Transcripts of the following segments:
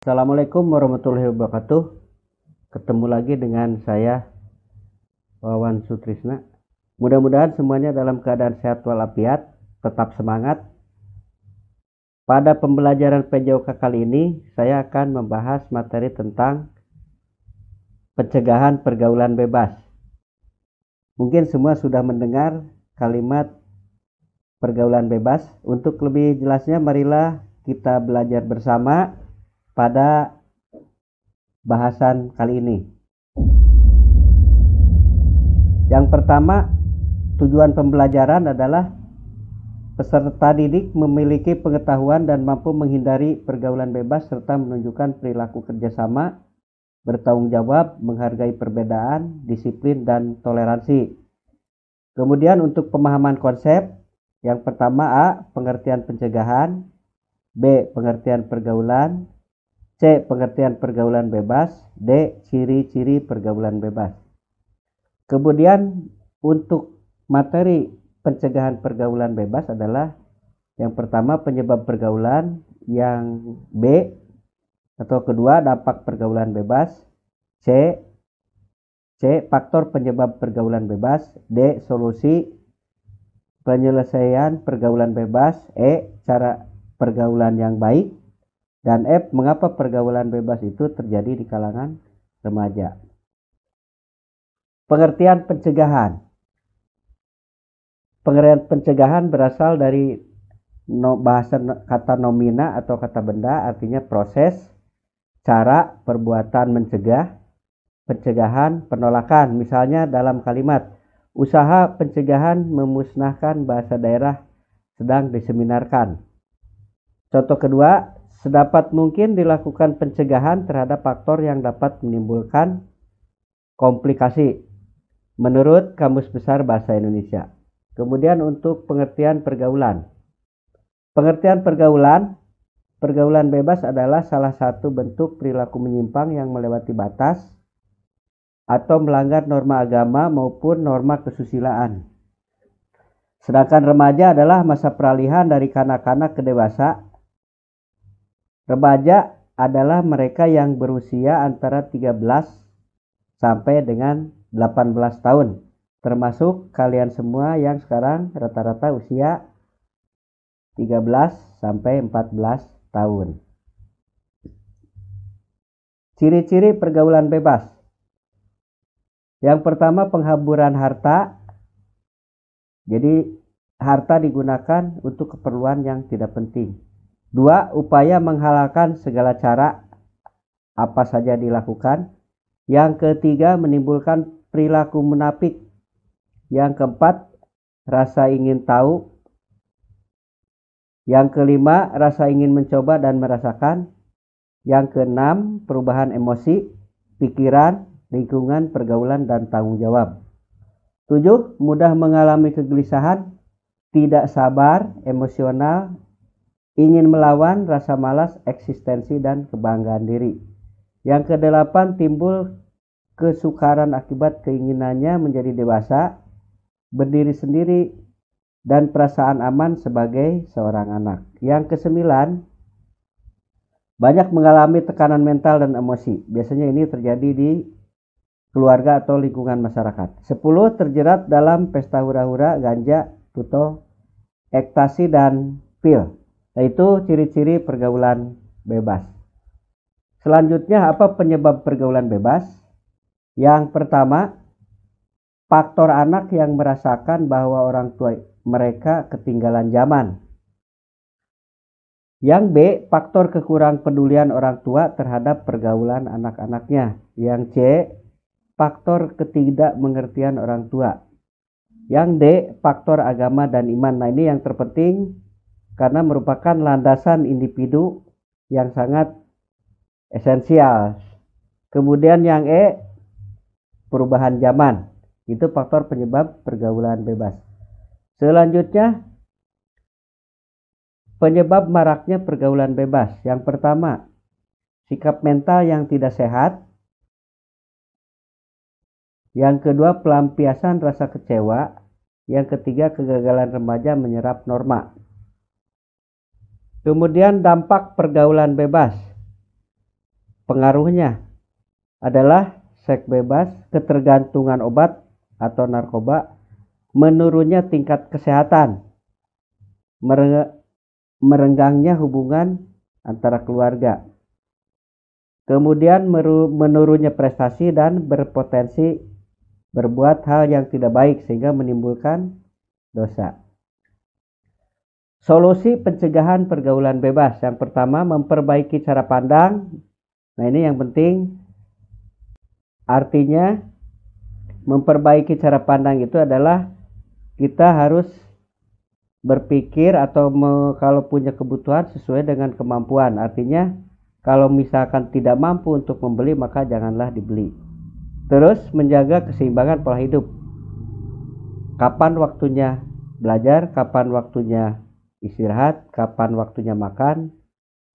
Assalamualaikum warahmatullahi wabarakatuh. Ketemu lagi dengan saya, Wawan Sutrisna. Mudah-mudahan semuanya dalam keadaan sehat walafiat, tetap semangat. Pada pembelajaran PJOK kali ini, saya akan membahas materi tentang pencegahan pergaulan bebas. Mungkin semua sudah mendengar kalimat pergaulan bebas. Untuk lebih jelasnya, marilah kita belajar bersama pada bahasan kali ini. Yang pertama, tujuan pembelajaran adalah peserta didik memiliki pengetahuan dan mampu menghindari pergaulan bebas serta menunjukkan perilaku kerjasama, bertanggung jawab, menghargai perbedaan, disiplin, dan toleransi. Kemudian untuk pemahaman konsep, yang pertama A. Pengertian pencegahan, B. Pengertian pergaulan, C. Pengertian pergaulan bebas, D. Ciri-ciri pergaulan bebas. Kemudian untuk materi pencegahan pergaulan bebas adalah yang pertama penyebab pergaulan, yang B atau kedua dampak pergaulan bebas, C faktor penyebab pergaulan bebas, D solusi penyelesaian pergaulan bebas, E cara pergaulan yang baik, dan F, mengapa pergaulan bebas itu terjadi di kalangan remaja. Pengertian pencegahan. Pengertian pencegahan berasal dari bahasa kata nomina atau kata benda, artinya proses, cara, perbuatan mencegah, pencegahan, penolakan. Misalnya dalam kalimat, usaha pencegahan memusnahkan bahasa daerah sedang diseminarkan. Contoh kedua, sedapat mungkin dilakukan pencegahan terhadap faktor yang dapat menimbulkan komplikasi menurut Kamus Besar Bahasa Indonesia. Kemudian untuk pengertian pergaulan. Pengertian pergaulan bebas adalah salah satu bentuk perilaku menyimpang yang melewati batas atau melanggar norma agama maupun norma kesusilaan. Sedangkan remaja adalah masa peralihan dari kanak-kanak ke dewasa. Remaja adalah mereka yang berusia antara 13 sampai dengan 18 tahun. Termasuk kalian semua yang sekarang rata-rata usia 13 sampai 14 tahun. Ciri-ciri pergaulan bebas. Yang pertama, penghamburan harta. Jadi harta digunakan untuk keperluan yang tidak penting. 2. Upaya menghalalkan segala cara, apa saja dilakukan. Yang ketiga, menimbulkan perilaku munafik. Yang keempat, rasa ingin tahu. Yang kelima, rasa ingin mencoba dan merasakan. Yang keenam, perubahan emosi, pikiran, lingkungan, pergaulan, dan tanggung jawab. 7. Mudah mengalami kegelisahan, tidak sabar, emosional, ingin melawan, rasa malas, eksistensi, dan kebanggaan diri. Yang kedelapan, timbul kesukaran akibat keinginannya menjadi dewasa, berdiri sendiri, dan perasaan aman sebagai seorang anak. Yang kesembilan, banyak mengalami tekanan mental dan emosi. Biasanya ini terjadi di keluarga atau lingkungan masyarakat. 10. Terjerat dalam pesta hura-hura, ganja, tuto, ekstasi, dan pil. Yaitu ciri-ciri pergaulan bebas. Selanjutnya, apa penyebab pergaulan bebas? Yang pertama, faktor anak yang merasakan bahwa orang tua mereka ketinggalan zaman. Yang B, faktor kekurang pedulian orang tua terhadap pergaulan anak-anaknya. Yang C, faktor ketidakmengertian orang tua. Yang D, faktor agama dan iman. Nah, ini yang terpenting karena merupakan landasan individu yang sangat esensial. Kemudian yang E, perubahan zaman. Itu faktor penyebab pergaulan bebas. Selanjutnya, penyebab maraknya pergaulan bebas. Yang pertama, sikap mental yang tidak sehat. Yang kedua, pelampiasan rasa kecewa. Yang ketiga, kegagalan remaja menyerap norma. Kemudian dampak pergaulan bebas. Pengaruhnya adalah seks bebas, ketergantungan obat atau narkoba, menurunnya tingkat kesehatan, merenggangnya hubungan antara keluarga, kemudian menurunnya prestasi dan berpotensi berbuat hal yang tidak baik sehingga menimbulkan dosa. Solusi pencegahan pergaulan bebas. Yang pertama, memperbaiki cara pandang. Nah, ini yang penting. Artinya, memperbaiki cara pandang itu adalah kita harus berpikir atau kalau punya kebutuhan sesuai dengan kemampuan. Artinya, kalau misalkan tidak mampu untuk membeli, maka janganlah dibeli. Terus, menjaga keseimbangan pola hidup. Kapan waktunya belajar, kapan waktunya istirahat, kapan waktunya makan,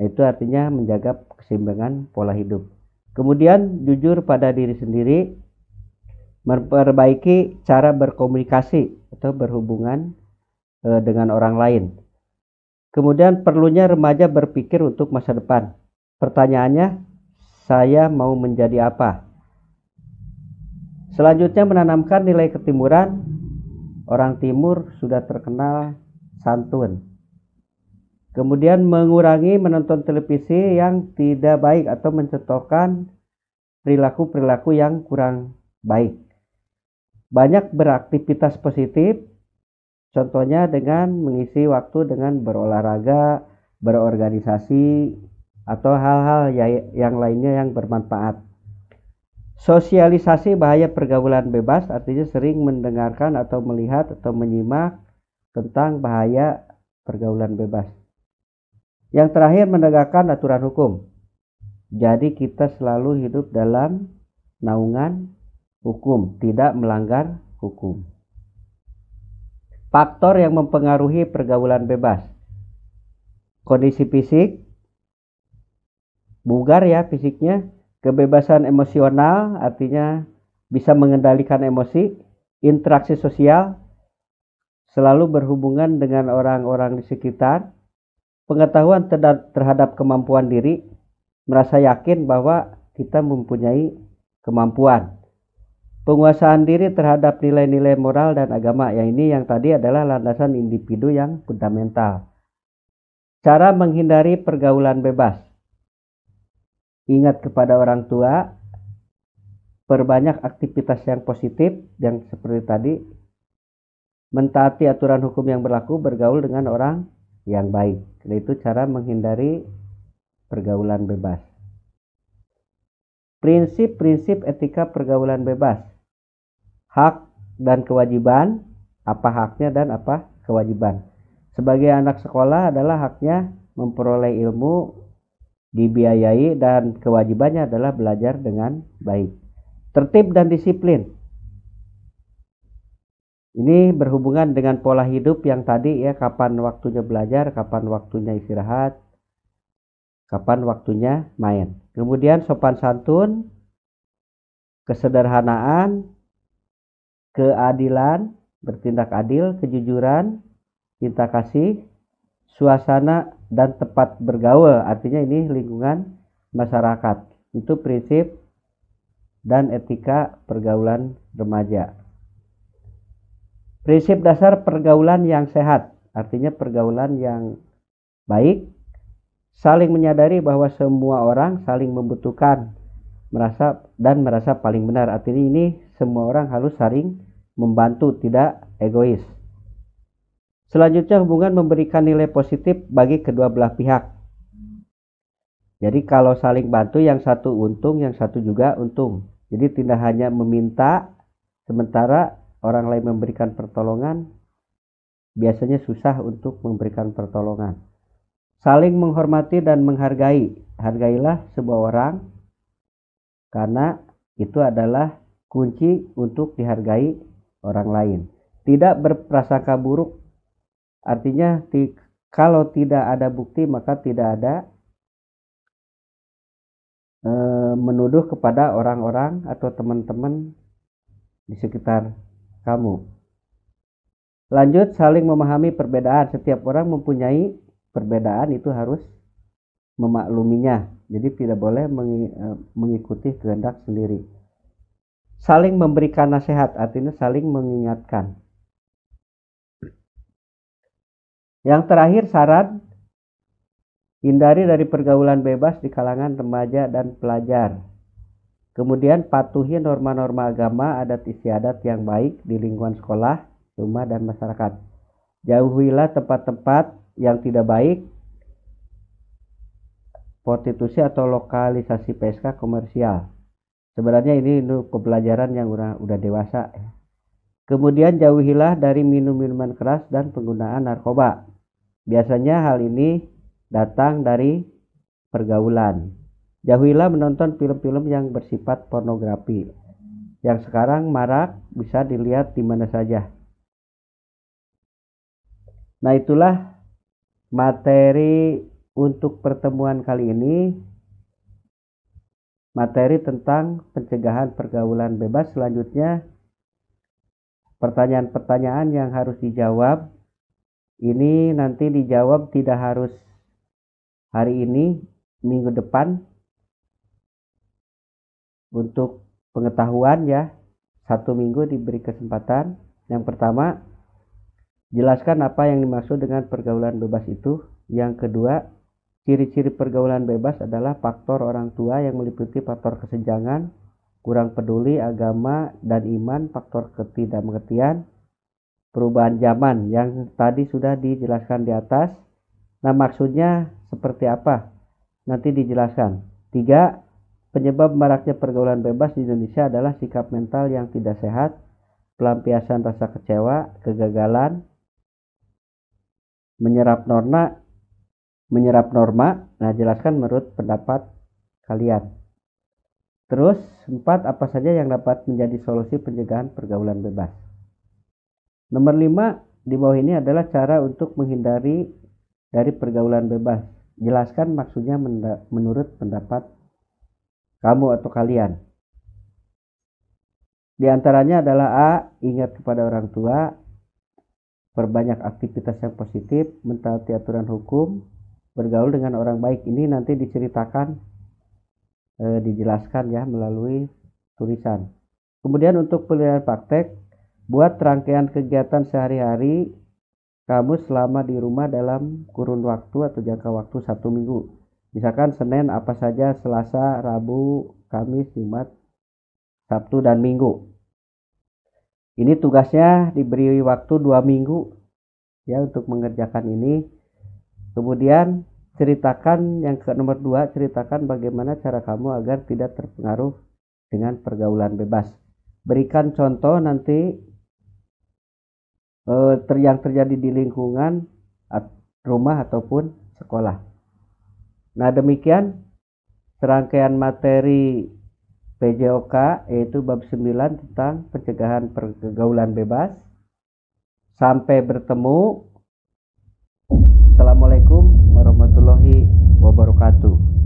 itu artinya menjaga keseimbangan pola hidup. Kemudian jujur pada diri sendiri, memperbaiki cara berkomunikasi atau berhubungan dengan orang lain. Kemudian perlunya remaja berpikir untuk masa depan. Pertanyaannya, saya mau menjadi apa? Selanjutnya menanamkan nilai ketimuran. Orang timur sudah terkenal santun. Kemudian mengurangi menonton televisi yang tidak baik atau mencontohkan perilaku-perilaku yang kurang baik. Banyak beraktivitas positif, contohnya dengan mengisi waktu dengan berolahraga, berorganisasi, atau hal-hal yang lainnya yang bermanfaat. Sosialisasi bahaya pergaulan bebas, artinya sering mendengarkan atau melihat atau menyimak tentang bahaya pergaulan bebas. Yang terakhir, menegakkan aturan hukum. Jadi kita selalu hidup dalam naungan hukum, tidak melanggar hukum. Faktor yang mempengaruhi pergaulan bebas. Kondisi fisik, bugar ya fisiknya. Kebebasan emosional, artinya bisa mengendalikan emosi. Interaksi sosial, selalu berhubungan dengan orang-orang di sekitar. Pengetahuan terhadap kemampuan diri, merasa yakin bahwa kita mempunyai kemampuan. Penguasaan diri terhadap nilai-nilai moral dan agama. Yang tadi adalah landasan individu yang fundamental. Cara menghindari pergaulan bebas. Ingat kepada orang tua, perbanyak aktivitas yang positif yang seperti tadi, mentaati aturan hukum yang berlaku, bergaul dengan orang yang baik. Itu cara menghindari pergaulan bebas. Prinsip-prinsip etika pergaulan bebas. Hak dan kewajiban, apa haknya dan apa kewajiban. Sebagai anak sekolah adalah haknya memperoleh ilmu, dibiayai, dan kewajibannya adalah belajar dengan baik. Tertib dan disiplin. Ini berhubungan dengan pola hidup yang tadi ya, kapan waktunya belajar, kapan waktunya istirahat, kapan waktunya main. Kemudian sopan santun, kesederhanaan, keadilan, bertindak adil, kejujuran, cinta kasih, suasana dan tempat bergaul, artinya ini lingkungan masyarakat. Itu prinsip dan etika pergaulan remaja. Prinsip dasar pergaulan yang sehat, artinya pergaulan yang baik, saling menyadari bahwa semua orang saling membutuhkan, merasa paling benar. Artinya ini semua orang harus saling membantu, tidak egois. Selanjutnya, hubungan memberikan nilai positif bagi kedua belah pihak. Jadi kalau saling bantu, yang satu untung, yang satu juga untung. Jadi tidak hanya meminta, sementara orang lain memberikan pertolongan, biasanya susah untuk memberikan pertolongan. Saling menghormati dan menghargai. Hargailah sebuah orang, karena itu adalah kunci untuk dihargai orang lain. Tidak berprasangka buruk, artinya kalau tidak ada bukti maka tidak ada menuduh kepada orang-orang atau teman-teman di sekitar kamu. Lanjut, saling memahami perbedaan. Setiap orang mempunyai perbedaan, itu harus memakluminya. Jadi tidak boleh mengikuti kehendak sendiri. Saling memberikan nasihat, artinya saling mengingatkan. Yang terakhir syarat, hindari dari pergaulan bebas di kalangan remaja dan pelajar. Kemudian patuhi norma-norma agama, adat istiadat yang baik di lingkungan sekolah, rumah, dan masyarakat. Jauhilah tempat-tempat yang tidak baik, prostitusi atau lokalisasi PSK komersial. Sebenarnya ini untuk pembelajaran yang udah dewasa. Kemudian jauhilah dari minum-minuman keras dan penggunaan narkoba. Biasanya hal ini datang dari pergaulan. Jauhilah menonton film-film yang bersifat pornografi, yang sekarang marak bisa dilihat di mana saja. Nah, itulah materi untuk pertemuan kali ini. Materi tentang pencegahan pergaulan bebas. Selanjutnya, pertanyaan-pertanyaan yang harus dijawab. Ini nanti dijawab tidak harus hari ini, minggu depan. Untuk pengetahuan ya, 1 minggu diberi kesempatan. Yang pertama, jelaskan apa yang dimaksud dengan pergaulan bebas itu. Yang kedua, ciri-ciri pergaulan bebas adalah faktor orang tua yang meliputi faktor kesenjangan, kurang peduli agama dan iman, faktor ketidakmengertian, perubahan zaman yang tadi sudah dijelaskan di atas. Nah, maksudnya seperti apa? Nanti dijelaskan. 3. Penyebab maraknya pergaulan bebas di Indonesia adalah sikap mental yang tidak sehat, pelampiasan rasa kecewa, kegagalan, menyerap norma. Nah, jelaskan menurut pendapat kalian. Terus 4, apa saja yang dapat menjadi solusi pencegahan pergaulan bebas. Nomor 5 di bawah ini adalah cara untuk menghindari dari pergaulan bebas. Jelaskan maksudnya menurut pendapat kamu atau kalian. Di antaranya adalah A. Ingat kepada orang tua, perbanyak aktivitas yang positif, mentaati aturan hukum, bergaul dengan orang baik. Ini nanti diceritakan, dijelaskan ya melalui tulisan. Kemudian untuk pilihan praktek, buat rangkaian kegiatan sehari-hari kamu selama di rumah dalam kurun waktu atau jangka waktu 1 minggu. Misalkan Senin apa saja, Selasa, Rabu, Kamis, Jumat, Sabtu, dan Minggu. Ini tugasnya diberi waktu 2 minggu ya untuk mengerjakan ini. Kemudian ceritakan yang ke nomor 2, ceritakan bagaimana cara kamu agar tidak terpengaruh dengan pergaulan bebas. Berikan contoh nanti yang terjadi di lingkungan rumah ataupun sekolah. Nah, demikian serangkaian materi PJOK, yaitu bab 9 tentang pencegahan pergaulan bebas. Sampai bertemu. Assalamualaikum warahmatullahi wabarakatuh.